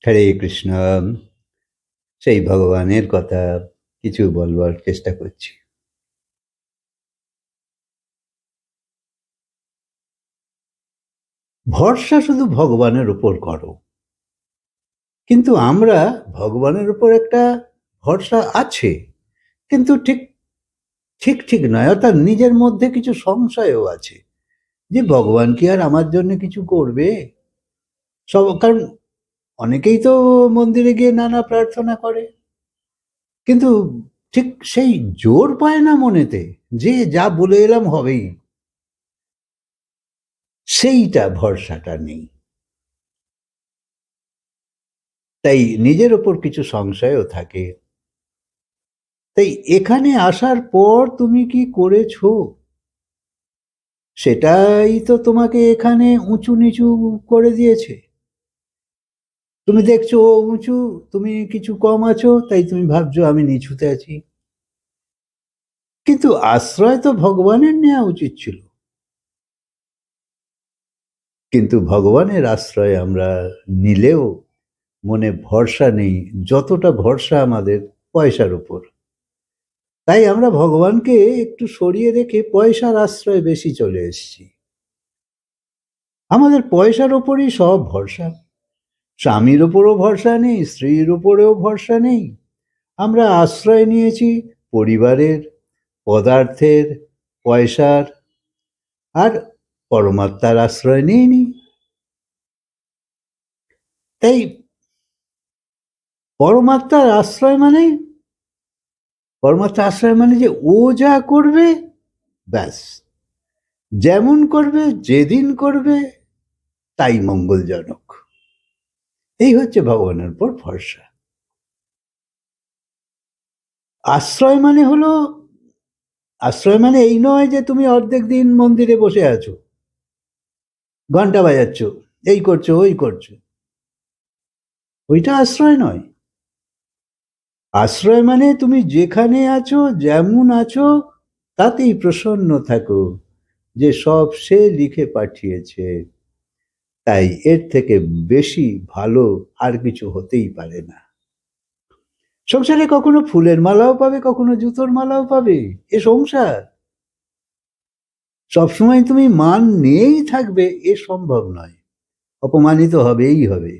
হরে কৃষ্ণ। সেই ভগবানের কথা কিছু বলবার চেষ্টা করছি। ভরসা শুধু ভগবানের উপর করো, কিন্তু আমরা ভগবানের উপর একটা ভরসা আছে, কিন্তু ঠিক ঠিক ঠিক নয়। অর্থাৎ নিজের মধ্যে কিছু সংশয়ও আছে যে ভগবান কি আর আমার জন্য কিছু করবে। কারণ অনেকেই তো মন্দিরে গিয়ে নানা প্রার্থনা করে, কিন্তু ঠিক সেই জোর পায় না মনেতে যে যা বলে এলাম হবেই, সেইটা ভরসাটা নেই। তাই নিজের ওপর কিছু সংশয়ও থাকে। তাই এখানে আসার পর তুমি কি করেছো, সেটাই তো তোমাকে এখানে উঁচু নিচু করে দিয়েছে। তুমি দেখছো ও উঁচু, তুমি কিছু কম আছো, তাই তুমি ভাবছো আমি নিচুতে আছি। কিন্তু আশ্রয় তো ভগবানের নেওয়া উচিত ছিল। কিন্তু ভগবানের আশ্রয় আমরা নিলেও মনে ভরসা নেই, যতটা ভরসা আমাদের পয়সার উপর। তাই আমরা ভগবানকে একটু সরিয়ে রেখে পয়সার আশ্রয় বেশি চলে এসেছি। আমাদের পয়সার ওপরই সব ভরসা। স্বামীর ওপরও ভরসা নেই, স্ত্রীর ওপরেও ভরসা নেই। আমরা আশ্রয় নিয়েছি পরিবারের, পদার্থের, পয়সার, আর পরমাত্মার আশ্রয় নিইনি। তাই পরমাত্মার আশ্রয় মানে, পরমাত্মার আশ্রয় মানে যে ও যা করবে ব্যাস, যেমন করবে, যেদিন করবে, তাই মঙ্গলজনক। এই হচ্ছে ভগবানের উপর ভরসা। আশ্রয় মানে হলো, আশ্রয় মানে এই নয় যে তুমি অর্ধেক দিন মন্দিরে বসে আছো, ঘন্টা বাজাচ্ছ, এই করছো ওই করছো, ওইটা আশ্রয় নয়। আশ্রয় মানে তুমি যেখানে আছো, যেমন আছো, তাতেই প্রসন্ন থাকো যে সব সে লিখে পাঠিয়েছে। তাই এর থেকে বেশি ভালো আর কিছু হতেই পারে না। সংসারে কখনো ফুলের মালাও পাবে, কখনো জুতোর মালাও পাবে, এ সংসার। সবসময় তুমি মান নিয়েই থাকবে এ সম্ভব নয়, অপমানিত হবেই হবে।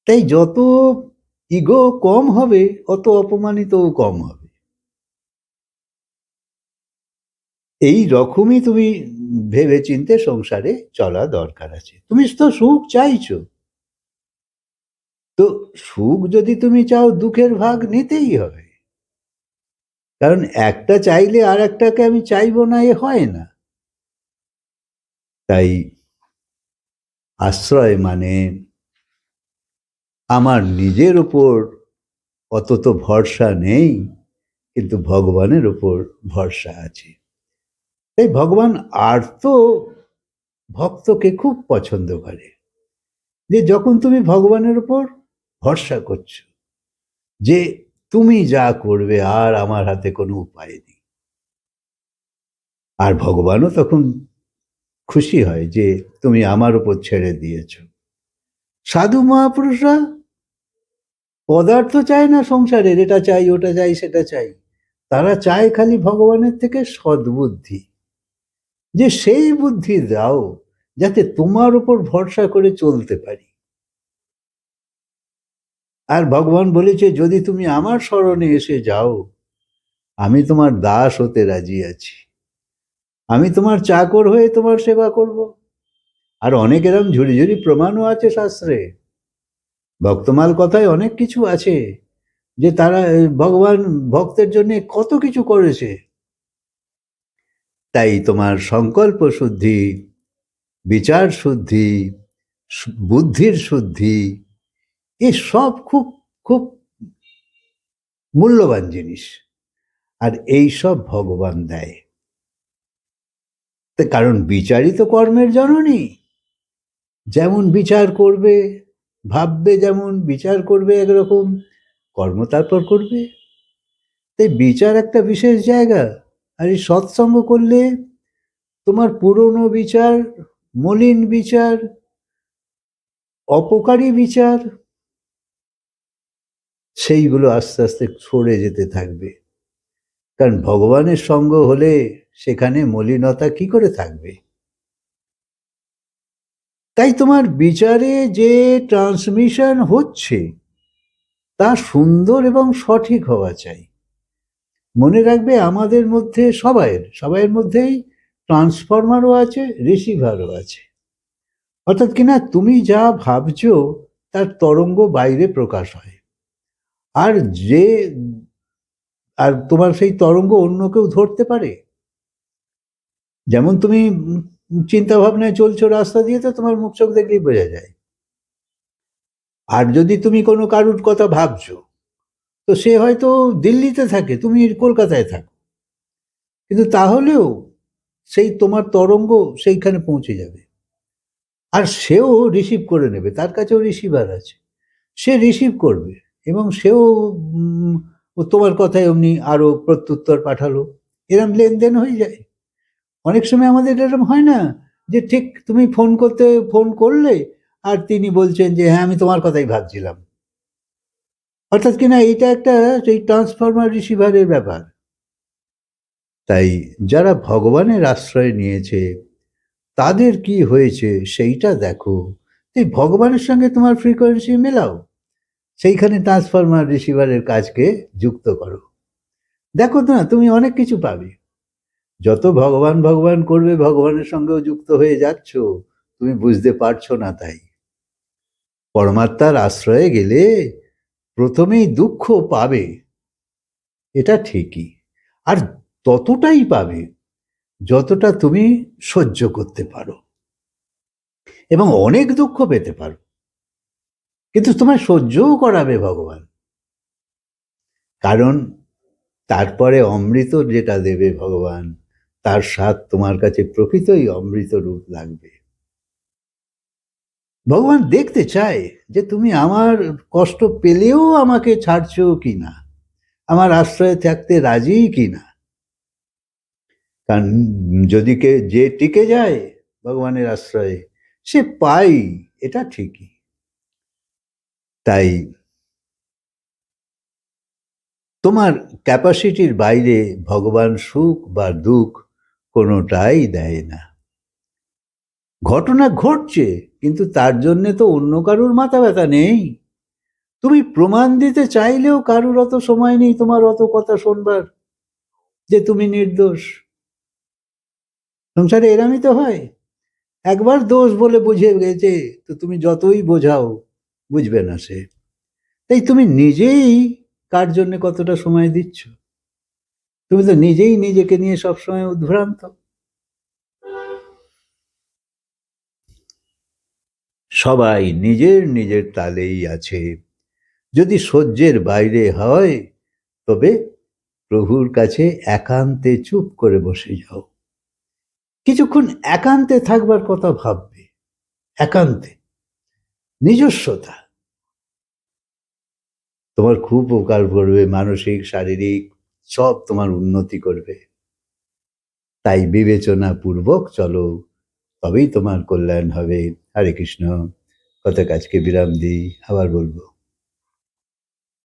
তাই যত ইগো কম হবে, অত অপমানিতও কম হবে। এই রকমই তুমি ভেবে চিনতে সংসারে চলা দরকার আছে। তুমি তো সুখ চাইছো, তো সুখ যদি তুমি চাও, দুঃখের ভাগ নিতেই হবে। কারণ একটা চাইলে আর একটাকে আমি চাইবো না, এ হয় না। তাই আশ্রয় মানে আমার নিজের উপর অত তো ভরসা নেই, কিন্তু ভগবানের উপর ভরসা আছে। তাই ভগবান আর্ত ভক্তকে খুব পছন্দ করে, যে যখন তুমি ভগবানের উপর ভরসা করছো যে তুমি যা করবে আর আমার হাতে কোনো উপায় নেই। আর ভগবানও তখন খুশি হয় যে তুমি আমার উপর ছেড়ে দিয়েছ। সাধু মহাপুরুষরা পদার্থ চায় না সংসারের, এটা চাই ওটা চাই সেটা চাই। তারা চায় খালি ভগবানের থেকে সদ্বুদ্ধি, যে সেই বুদ্ধি দাও যাতে তোমার উপর ভরসা করে চলতে পারি। আর ভগবান বলেছে যদি তুমি আমার শরণে এসে যাও, আমি তোমার দাস হতে রাজি আছি, আমি তোমার চাকর হয়ে তোমার সেবা করব। আর অনেক এরম ঝুড়ি ঝুড়ি প্রমাণও আছে শাস্ত্রে। ভক্তমাল কথায় অনেক কিছু আছে যে তারা ভগবান ভক্তের জন্য কত কিছু করেছে। তাই তোমার সংকল্প শুদ্ধি, বিচার শুদ্ধি, বুদ্ধির শুদ্ধি, এ সব খুব খুব মূল্যবান জিনিস। আর এই সব ভগবান দেয়। কারণ বিচারই তো কর্মের জননী। যেমন বিচার করবে, ভাববে, যেমন বিচার করবে একরকম, কর্ম তারপর করবে। তাই বিচার একটা বিশেষ জায়গা। আর এই সৎসঙ্গ করলে তোমার পুরনো বিচার, মলিন বিচার, অপকারী বিচার, সেইগুলো আস্তে আস্তে সরে যেতে থাকবে। কারণ ভগবানের সঙ্গ হলে সেখানে মলিনতা কি করে থাকবে? তাই তোমার বিচারে যে ট্রান্সমিশন হচ্ছে তা সুন্দর এবং সঠিক হওয়া চাই। মনে রাখবে আমাদের মধ্যে সবাইয়ের মধ্যেই ট্রান্সফরমারও আছে, রিসিভারও আছে। অর্থাৎ কিনা তুমি যা ভাবছো তার তরঙ্গ বাইরে প্রকাশ হয়, আর যে আর তোমার সেই তরঙ্গ অন্য কেউ ধরতে পারে। যেমন তুমি চিন্তা ভাবনায় চলছো রাস্তা দিয়ে, তো তোমার মুখ চোখ দেখলেই বোঝা যায়। আর যদি তুমি কোনো কারুর কথা ভাবছো, তো সে হয়তো দিল্লিতে থাকে, তুমি কলকাতায় থাকো, কিন্তু তাহলেও সেই তোমার তরঙ্গ সেইখানে পৌঁছে যাবে। আর সেও রিসিভ করে নেবে, তার কাছেও রিসিভার আছে, সে রিসিভ করবে এবং সেও তোমার কথায় অমনি আরো প্রত্যুত্তর পাঠালো, এরম লেনদেন হয়ে যায়। অনেক সময় আমাদের এরকম হয় না যে ঠিক তুমি ফোন করলে আর তিনি বলছেন যে হ্যাঁ আমি তোমার কথাই ভাবছিলাম। অর্থাৎ কিনা এটা একটা সেই ট্রান্সফরমার রিসিভারের ব্যাপার। তাই যারা ভগবানের আশ্রয় নিয়েছে তাদের কি হয়েছে সেইটা দেখো, এই ভগবানের সঙ্গে তোমার ফ্রিকোয়েন্সি মেলাও, সেইখানে ট্রান্সফরমার রিসিভারের কাজকে যুক্ত করো। দেখো না, তুমি অনেক কিছু পাবে। যত ভগবান ভগবান করবে, ভগবানের সঙ্গেও যুক্ত হয়ে যাচ্ছ, তুমি বুঝতে পারছো না। তাই পরমাত্মার আশ্রয়ে গেলে প্রথমেই দুঃখ পাবে, এটা ঠিকই, আর ততটাই পাবে যতটা তুমি সহ্য করতে পারো, এবং অনেক দুঃখ পেতে পারো, কিন্তু তোমায় সহ্যও করাবে ভগবান। কারণ তারপরে অমৃত যেটা দেবে ভগবান, তার স্বাদ তোমার কাছে প্রকৃতই অমৃত রূপ লাগবে। ভগবান দেখতে চায় যে তুমি আমার কষ্ট পেলেও আমাকে ছাড়ছো কিনা, আমার আশ্রয়ে থাকতে রাজি কিনা। কারণ যদি যে টিকে যায় ভগবানের আশ্রয়ে, সে পাই, এটা ঠিকই। তাই তোমার ক্যাপাসিটির বাইরে ভগবান সুখ বা দুঃখ কোনোটাই দেয় না। ঘটনা ঘটছে, কিন্তু তার জন্যে তো অন্য কারুর মাথা ব্যথা নেই। তুমি প্রমাণ দিতে চাইলেও কারুর অত সময় নেই তোমার অত কথা শোনবার যে তুমি নির্দোষ। সংসারে এরামই তো হয়, একবার দোষ বলে বুঝে গেছে, তো তুমি যতই বোঝাও বুঝবে না সে। তাই তুমি নিজেই কার জন্য কতটা সময় দিচ্ছ? তুমি তো নিজেই নিজেকে নিয়ে সবসময় উদ্ভ্রান্ত। সবাই নিজের নিজের তালেই আছে। যদি সহ্যের বাইরে হয়, তবে প্রভুর কাছে একান্তে চুপ করে বসে যাও, কিছুক্ষণ একান্তে থাকবার কথা ভাববে। একান্তে, নিজস্বতা তোমার খুব উপকার করবে, মানসিক শারীরিক সব তোমার উন্নতি করবে। তাই বিবেচনা পূর্বক চলো, তবেই তোমার কল্যাণ হবে। হরে কৃষ্ণ। কথা আজকে বিরাম দিই, আবার বলবো।